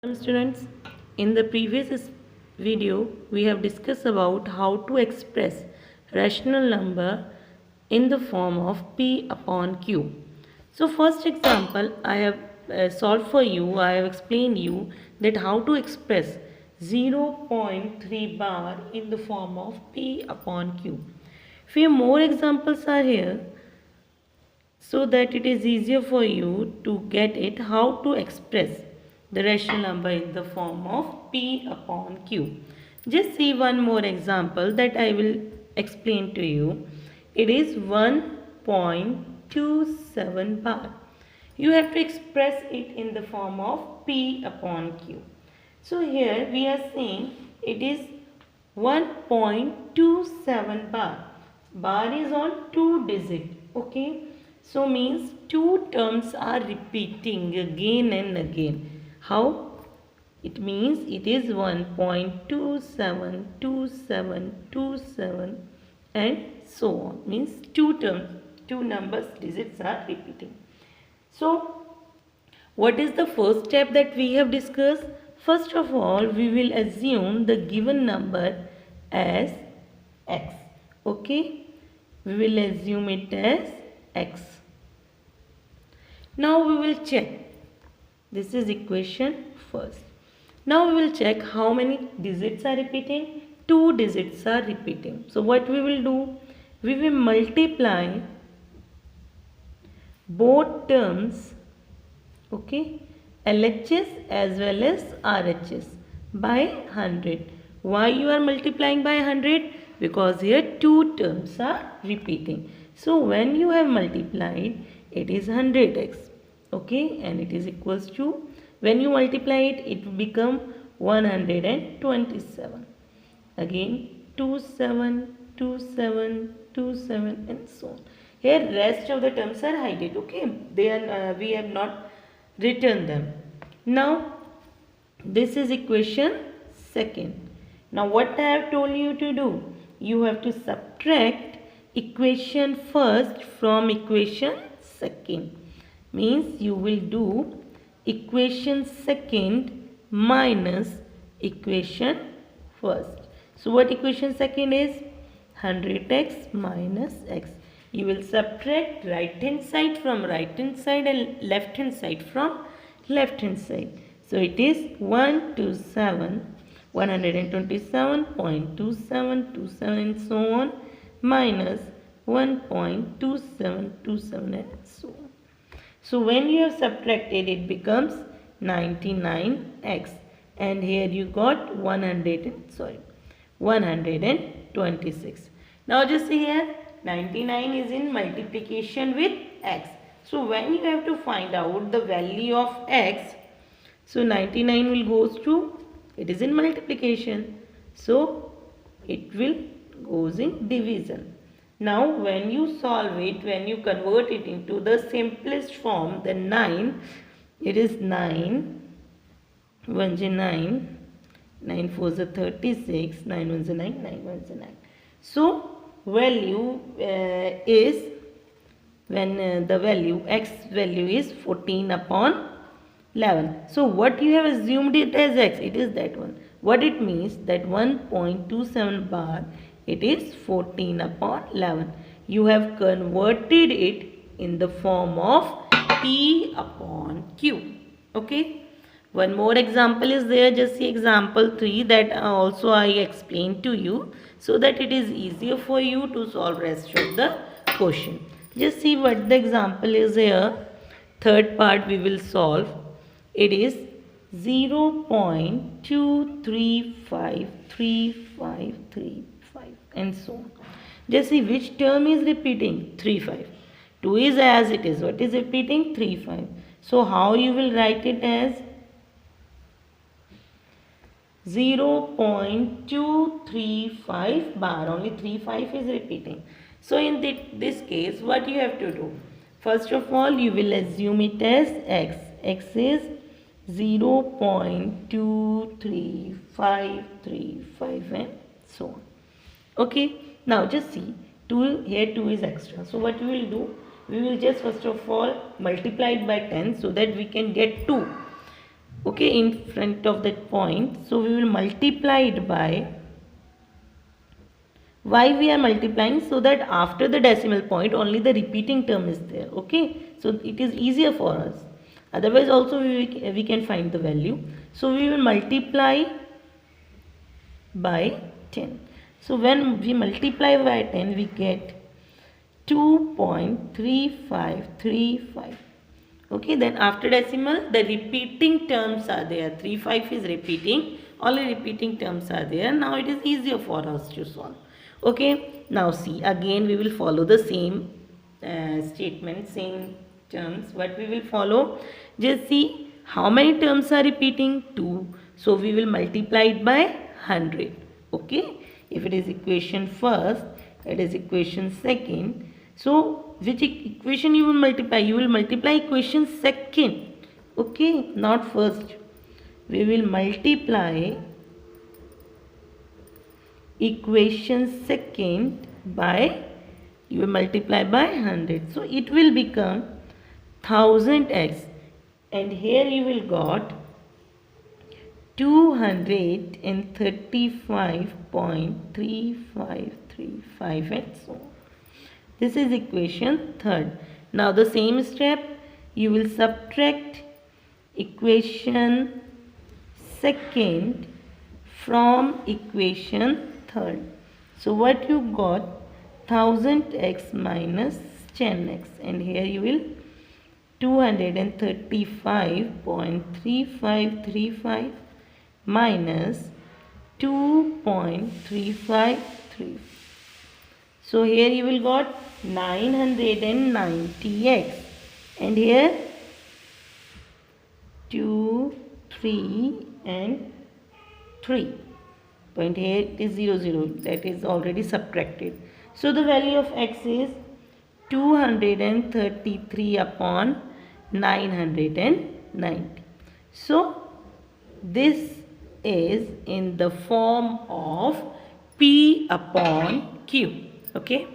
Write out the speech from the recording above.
Students, in the previous video we have discussed about how to express rational number in the form of p upon q. So first example I have solved for you. I have explained you that how to express 0.3 bar in the form of p upon q. Few more examples are here so that it is easier for you to get it how to express the rational number in the form of p upon q. Just see one more example that I will explain to you. It is 1.27 bar. You have to express it in the form of p upon q. So here we are saying it is 1.27 bar. Bar is on 2 digit. Okay. So means two terms are repeating again and again. How? It means it is 1.272727 and so on. Means two terms, two numbers, digits are repeating. So what is the first step that we have discussed? First of all, we will assume the given number as x. Okay? We will assume it as x. Now we will check. This is equation first. Now we will check how many digits are repeating. 2 digits are repeating. So what we will do? We will multiply both terms, okay, LHS as well as RHS by 100. Why you are multiplying by 100? Because here two terms are repeating. So when you have multiplied, it is 100x, okay, and it is equals to, when you multiply it, it will become 127. Again 27, 27, 27 and so on. Here rest of the terms are hidden, okay, they are we have not written them. Now this is equation second. Now what I have told you to do? You have to subtract equation first from equation second. Means you will do equation second minus equation first. So what equation second is? 100x minus x. You will subtract right hand side from right hand side and left hand side from left hand side. So it is 127.2727 and so on minus 1.2727 and so on. So when you have subtracted, it becomes 99x, and here you got 126. Now just see here, 99 is in multiplication with x. So when you have to find out the value of x, so 99 will goes to, it is in multiplication, so it will goes in division. Now when you solve it, when you convert it into the simplest form, then 9, it is 9, 1 is 9, 9 4 is 36, 9 1 is 9, 9 1 is 9. So value is, when the value, x value is 14 upon 11. So what you have assumed it as x, it is that one. What it means? That 1.27 bar, it is 14 upon 11. You have converted it in the form of p upon q. Okay. One more example is there. Just see example 3 that also I explained to you, so that it is easier for you to solve rest of the question. Just see what the example is here. Third part we will solve. It is 0.2353535 and so on. Just see which term is repeating. 35. 2 is as it is. What is repeating? 35. So how you will write it as 0.235 bar. Only 35 is repeating. So in this case, what you have to do? First of all, you will assume it as x. X is 0.23535 and so on. Okay. Now just see, 2 here, 2 is extra. So what we will do? We will just first of all multiply it by 10 so that we can get 2. okay, in front of that point. So we will multiply it by, why we are multiplying? So that after the decimal point only the repeating term is there, okay, so it is easier for us. Otherwise also we can find the value. So we will multiply by 10. So when we multiply by 10 we get 2.3535. okay, then after decimal the repeating terms are there. 35 is repeating, only repeating terms are there. Now it is easier for us to solve. Okay, now see, again we will follow the same statement, same terms. What we will follow, just see how many terms are repeating. 2, so we will multiply it by 100. okay, if it is equation first, it is equation second. So which equation you will multiply? You will multiply equation second, okay, not first. We will multiply equation second by, you will multiply by 100. So it will become 1000x, and here you will got 235.3535 and so on. This is equation third. Now the same step, you will subtract equation second from equation third. So what you got? 1000x minus 10x, and here you will 235.3535 minus 2.353. So here you will got 990x, and here 2, 3 and 3. Point here is 0, 0, that is already subtracted. So the value of x is 233 upon 990. So this is in the form of P upon Q. Okay.